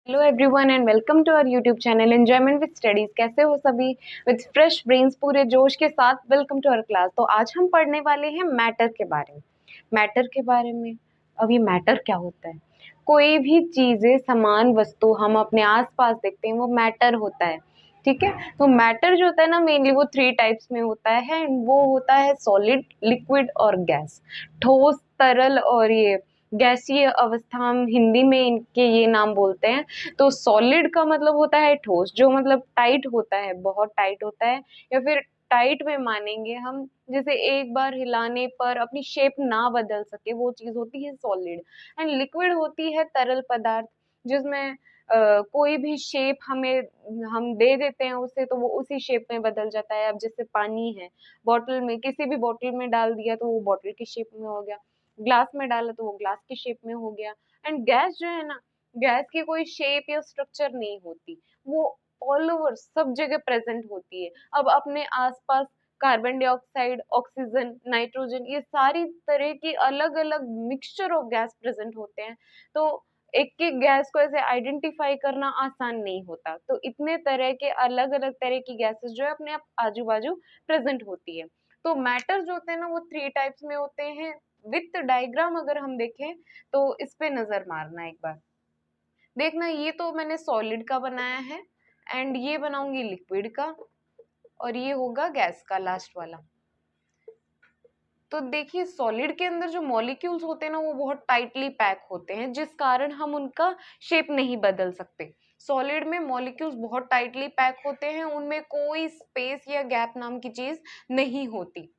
Hello everyone and welcome to our YouTube channel enjoyment with studies. कैसे हो सभी? With fresh brains, पूरे जोश के साथ वेलकम टू आवर क्लास। तो आज हम पढ़ने वाले हैं मैटर के बारे में। मैटर के बारे में, अब ये मैटर क्या होता है? कोई भी चीजें, सामान, वस्तु हम अपने आसपास देखते हैं वो मैटर होता है। ठीक है, तो मैटर जो होता है ना, मेनली वो थ्री टाइप्स में होता है। वो होता है सॉलिड, लिक्विड और गैस। ठोस, तरल और ये गैसीय अवस्था, हम हिंदी में इनके ये नाम बोलते हैं। तो सॉलिड का मतलब होता है ठोस, जो मतलब टाइट होता है, बहुत टाइट होता है, या फिर टाइट में मानेंगे हम, जैसे एक बार हिलाने पर अपनी शेप ना बदल सके, वो चीज होती है सॉलिड। एंड लिक्विड होती है तरल पदार्थ, जिसमें कोई भी शेप हमें हम दे देते हैं उसे, तो वो उसी शेप में बदल जाता है। अब जैसे पानी है, बॉटल में, किसी भी बॉटल में डाल दिया तो वो बॉटल की शेप में हो गया, ग्लास में डाला तो वो ग्लास की शेप में हो गया। एंड गैस जो है ना, गैस की कोई शेप या स्ट्रक्चर नहीं होती, वो ऑल ओवर सब जगह प्रेजेंट होती है। अब अपने आसपास कार्बन डाइऑक्साइड, ऑक्सीजन, नाइट्रोजन, ये सारी तरह की अलग अलग मिक्सचर ऑफ गैस प्रेजेंट होते हैं। तो एक एक गैस को ऐसे आइडेंटिफाई करना आसान नहीं होता। तो इतने तरह के अलग अलग तरह की गैसेस जो है अपने आप आजू बाजू प्रेजेंट होती है। तो मैटर जो होते हैं ना, वो थ्री टाइप्स में होते हैं। विथ डायग्राम अगर हम देखें तो इस पे नजर मारना एक बार। देखना, ये तो मैंने सॉलिड का बनाया है, एंड ये बनाऊंगी लिक्विड का, और ये होगा गैस का लास्ट वाला। तो देखिए, सॉलिड के अंदर जो मॉलिक्यूल्स होते हैं ना, वो बहुत टाइटली पैक होते हैं, जिस कारण हम उनका शेप नहीं बदल सकते। सॉलिड में मॉलिक्यूल्स बहुत टाइटली पैक होते हैं, उनमें कोई स्पेस या गैप नाम की चीज नहीं होती,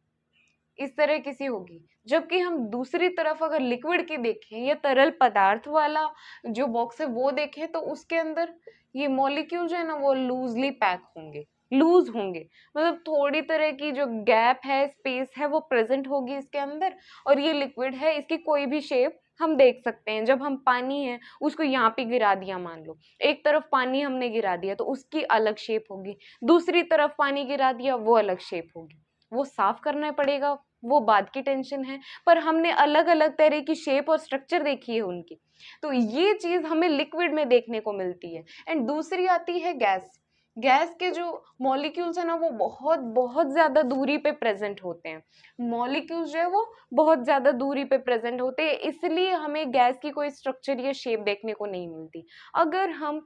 इस तरह किसी होगी। जबकि हम दूसरी तरफ अगर लिक्विड की देखें या तरल पदार्थ वाला जो बॉक्स है वो देखें, तो उसके अंदर ये मॉलिक्यूल जो है ना, वो लूजली पैक होंगे, लूज होंगे। मतलब थोड़ी तरह की जो गैप है, स्पेस है, वो प्रेजेंट होगी इसके अंदर। और ये लिक्विड है, इसकी कोई भी शेप हम देख सकते हैं। जब हम पानी है उसको यहाँ पे गिरा दिया, मान लो एक तरफ पानी हमने गिरा दिया तो उसकी अलग शेप होगी, दूसरी तरफ पानी गिरा दिया वो अलग शेप होगी। वो साफ करना पड़ेगा, वो बाद की टेंशन है, पर हमने अलग अलग तरह की शेप और स्ट्रक्चर देखी है उनकी। तो ये चीज हमें लिक्विड में देखने को मिलती है। एंड दूसरी आती है गैस। गैस के जो मॉलिक्यूल्स है ना, वो बहुत बहुत ज्यादा दूरी पे प्रेजेंट होते हैं। मॉलिक्यूल्स जो है वो बहुत ज्यादा दूरी पे प्रेजेंट होते हैं, इसलिए हमें गैस की कोई स्ट्रक्चर या शेप देखने को नहीं मिलती। अगर हम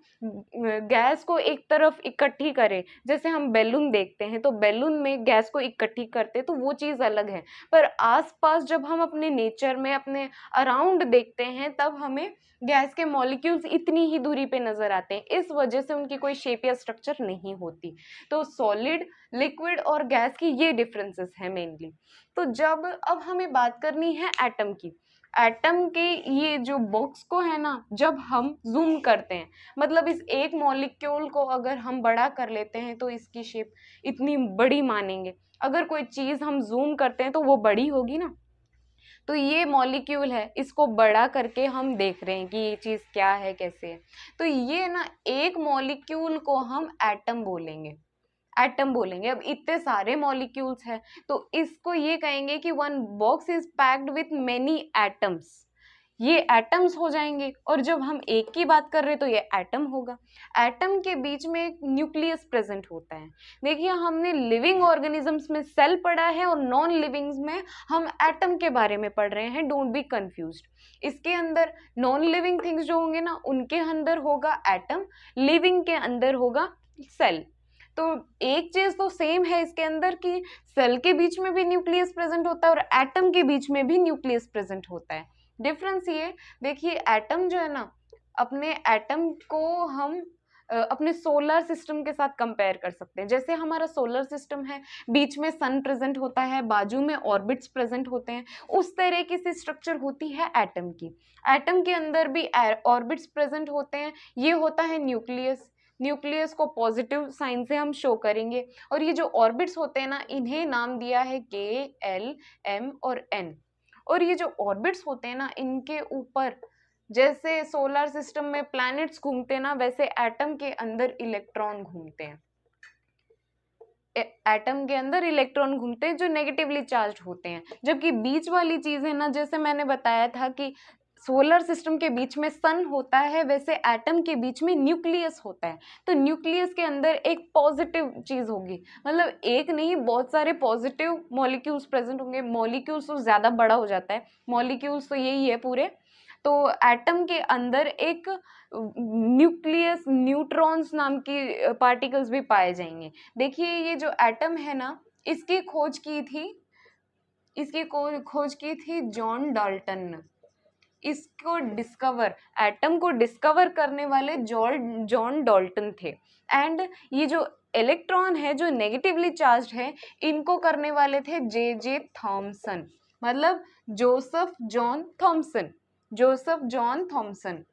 गैस को एक तरफ इकट्ठी करें, जैसे हम बैलून देखते हैं, तो बैलून में गैस को इकट्ठी करते हैं तो वो चीज अलग है। पर आसपास जब हम अपने नेचर में, अपने अराउंड देखते हैं, तब हमें गैस के मॉलिक्यूल्स इतनी ही दूरी पे नजर आते हैं, इस वजह से उनकी कोई शेप या स्ट्रक्चर नहीं होती। तो सॉलिड, लिक्विड और गैस की ये डिफरेंसेस है मेनली। तो जब अब हमें बात करनी है एटम की। एटम के ये जो बॉक्स को है ना, जब हम जूम करते हैं, मतलब इस एक मॉलिक्यूल को अगर हम बड़ा कर लेते हैं तो इसकी शेप इतनी बड़ी मानेंगे। अगर कोई चीज हम जूम करते हैं तो वो बड़ी होगी ना। तो ये मॉलिक्यूल है, इसको बड़ा करके हम देख रहे हैं कि ये चीज क्या है, कैसे है। तो ये ना, एक मॉलिक्यूल को हम एटम बोलेंगे। एटम बोलेंगे। अब इतने सारे मॉलिक्यूल्स हैं, तो इसको ये कहेंगे कि one box is packed with many atoms. ये एटम्स हो जाएंगे। और जब हम एक की बात कर रहे हैं तो ये एटम होगा। एटम के बीच में एक न्यूक्लियस प्रेजेंट होता है। देखिए, हमने लिविंग ऑर्गेनिजम्स में सेल पढ़ा है और नॉन लिविंग्स में हम एटम के बारे में पढ़ रहे हैं, डोंट बी कंफ्यूज्ड। इसके अंदर नॉन लिविंग थिंग्स जो होंगे ना, उनके अंदर होगा एटम, लिविंग के अंदर होगा सेल। तो एक चीज तो सेम है इसके अंदर कि सेल के बीच में भी न्यूक्लियस प्रेजेंट होता है और एटम के बीच में भी न्यूक्लियस प्रेजेंट होता है। डिफरेंस ये, देखिए एटम जो है ना, अपने एटम को हम अपने सोलर सिस्टम के साथ कंपेयर कर सकते हैं। जैसे हमारा सोलर सिस्टम है, बीच में सन प्रेजेंट होता है, बाजू में ऑर्बिट्स प्रेजेंट होते हैं, उस तरह की सी स्ट्रक्चर होती है एटम की। एटम के अंदर भी ऑर्बिट्स प्रेजेंट होते हैं, ये होता है न्यूक्लियस। न्यूक्लियस को पॉजिटिव साइन से हम शो करेंगे। और ये जो ऑर्बिट्स होते हैं ना, इन्हें नाम दिया है के, एल, एम और एन। और ये जो ऑर्बिट्स होते हैं ना, इनके ऊपर जैसे सोलर सिस्टम में प्लैनेट्स घूमते हैं ना, वैसे एटम के अंदर इलेक्ट्रॉन घूमते हैं। एटम के अंदर इलेक्ट्रॉन घूमते हैं जो नेगेटिवली चार्ज होते हैं। जबकि बीच वाली चीज है ना, जैसे मैंने बताया था कि सोलर सिस्टम के बीच में सन होता है, वैसे एटम के बीच में न्यूक्लियस होता है। तो न्यूक्लियस के अंदर एक पॉजिटिव चीज होगी, मतलब एक नहीं बहुत सारे पॉजिटिव मॉलिक्यूल्स प्रेजेंट होंगे। मॉलिक्यूल्स तो ज्यादा बड़ा हो जाता है, मॉलिक्यूल्स तो यही है पूरे। तो एटम के अंदर एक न्यूक्लियस, न्यूट्रॉन्स नाम की पार्टिकल्स भी पाए जाएंगे। देखिए ये जो एटम है ना, इसकी खोज की थी जॉन डाल्टन ने। इसको डिस्कवर, एटम को डिस्कवर करने वाले जॉन डाल्टन थे। एंड ये जो इलेक्ट्रॉन है जो नेगेटिवली चार्ज है, इनको करने वाले थे जे थॉमसन, मतलब जोसेफ जॉन थॉमसन।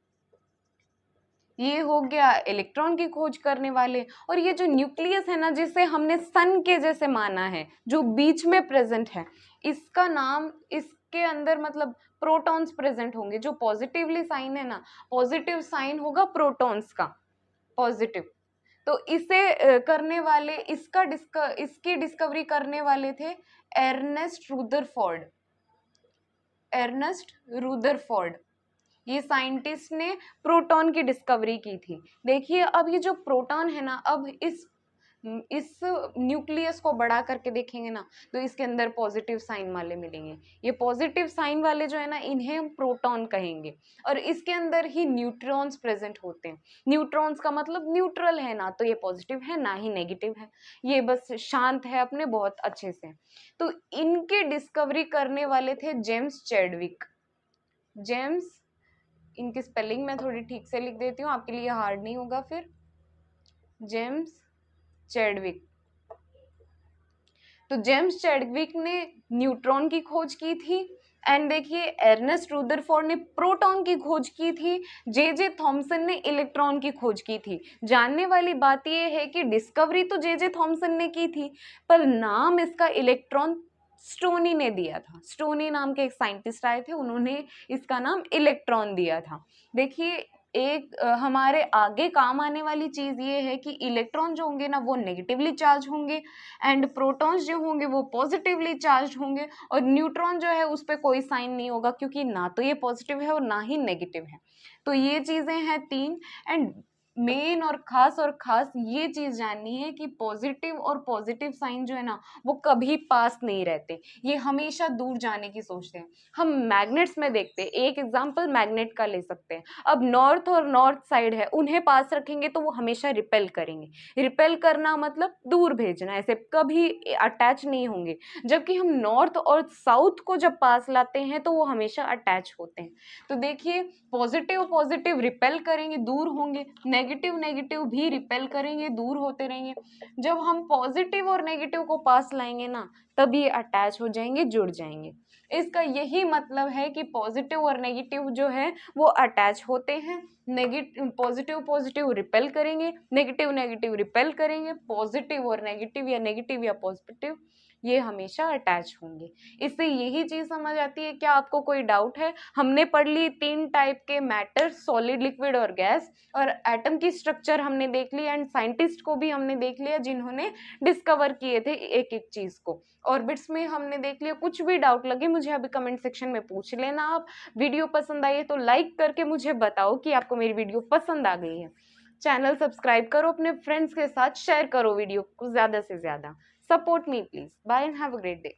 ये हो गया इलेक्ट्रॉन की खोज करने वाले। और ये जो न्यूक्लियस है ना, जिसे हमने सन के जैसे माना है, जो बीच में प्रेजेंट है, इसका नाम, इसके अंदर मतलब प्रोटॉन्स प्रेजेंट होंगे। जो पॉजिटिवली साइन है ना, पॉजिटिव साइन होगा प्रोटॉन्स का, पॉजिटिव। तो इसे करने वाले, इसकी डिस्कवरी करने वाले थे एर्नेस्ट रुदरफोर्ड। ये साइंटिस्ट ने प्रोटॉन की डिस्कवरी की थी। देखिए अब ये जो प्रोटॉन है ना, अब इस न्यूक्लियस को बढ़ा करके देखेंगे ना, तो इसके अंदर पॉजिटिव साइन वाले मिलेंगे। ये पॉजिटिव साइन वाले जो है ना, इन्हें हम प्रोटॉन कहेंगे। और इसके अंदर ही न्यूट्रॉन्स प्रेजेंट होते हैं। न्यूट्रॉन्स का मतलब न्यूट्रल है, ना तो ये पॉजिटिव है ना ही नेगेटिव है, ये बस शांत है अपने बहुत अच्छे से। तो इनके डिस्कवरी करने वाले थे जेम्स चैडविक। इनकी स्पेलिंग मैं थोड़ी ठीक से लिख देती हूँ, आपके लिए हार्ड नहीं होगा फिर। James Chadwick. तो जेम्स चैडविक ने न्यूट्रॉन की खोज की थी। एंड देखिए एर्नेस्ट रुदरफोर्ड ने प्रोटॉन की खोज की थी। जे थॉमसन ने इलेक्ट्रॉन की खोज की थी। जानने वाली बात यह है कि डिस्कवरी तो जे थॉमसन ने की थी, पर नाम इसका इलेक्ट्रॉन स्टोनी ने दिया था। स्टोनी नाम के एक साइंटिस्ट आए थे, उन्होंने इसका नाम इलेक्ट्रॉन दिया था। देखिए एक हमारे आगे काम आने वाली चीज ये है कि इलेक्ट्रॉन जो होंगे ना, वो नेगेटिवली चार्ज होंगे, एंड प्रोटॉन्स जो होंगे वो पॉजिटिवली चार्ज होंगे। और न्यूट्रॉन जो है उस पर कोई साइन नहीं होगा, क्योंकि ना तो ये पॉजिटिव है और ना ही नेगेटिव है। तो ये चीजें हैं तीन। एंड मेन और खास ये चीज जाननी है कि पॉजिटिव साइन जो है ना, वो कभी पास नहीं रहते, ये हमेशा दूर जाने की सोचते हैं। हम मैग्नेट्स में देखते हैं, एक एग्जांपल मैग्नेट का ले सकते हैं। अब नॉर्थ और नॉर्थ साइड है, उन्हें पास रखेंगे तो वो हमेशा रिपेल करेंगे। रिपेल करना मतलब दूर भेजना, ऐसे कभी अटैच नहीं होंगे। जबकि हम नॉर्थ और साउथ को जब पास लाते हैं तो वो हमेशा अटैच होते हैं। तो देखिए पॉजिटिव रिपेल करेंगे, दूर होंगे, नेगेटिव भी रिपेल करेंगे, दूर होते रहेंगे। जब हम पॉजिटिव और नेगेटिव को पास लाएंगे ना, तब ये अटैच हो जाएंगे, जुड़ जाएंगे। इसका यही मतलब है कि पॉजिटिव और नेगेटिव जो है वो अटैच होते हैं। पॉजिटिव रिपेल करेंगे, नेगेटिव रिपेल करेंगे। पॉजिटिव और नेगेटिव या नेगेटिव या पॉजिटिव ये हमेशा अटैच होंगे। इससे यही चीज समझ आती है। क्या आपको कोई डाउट है? हमने पढ़ ली तीन टाइप के मैटर, सॉलिड, लिक्विड और गैस, और एटम की स्ट्रक्चर हमने देख ली, एंड साइंटिस्ट को भी हमने देख लिया जिन्होंने डिस्कवर किए थे एक एक चीज को। ऑर्बिट्स में हमने देख लिया। कुछ भी डाउट लगे मुझे अभी कमेंट सेक्शन में पूछ लेना आप। वीडियो पसंद आई है तो लाइक करके मुझे बताओ कि आपको मेरी वीडियो पसंद आ गई है। चैनल सब्सक्राइब करो, अपने फ्रेंड्स के साथ शेयर करो वीडियो को ज्यादा से ज्यादा। Support me please. Bye and have a great day.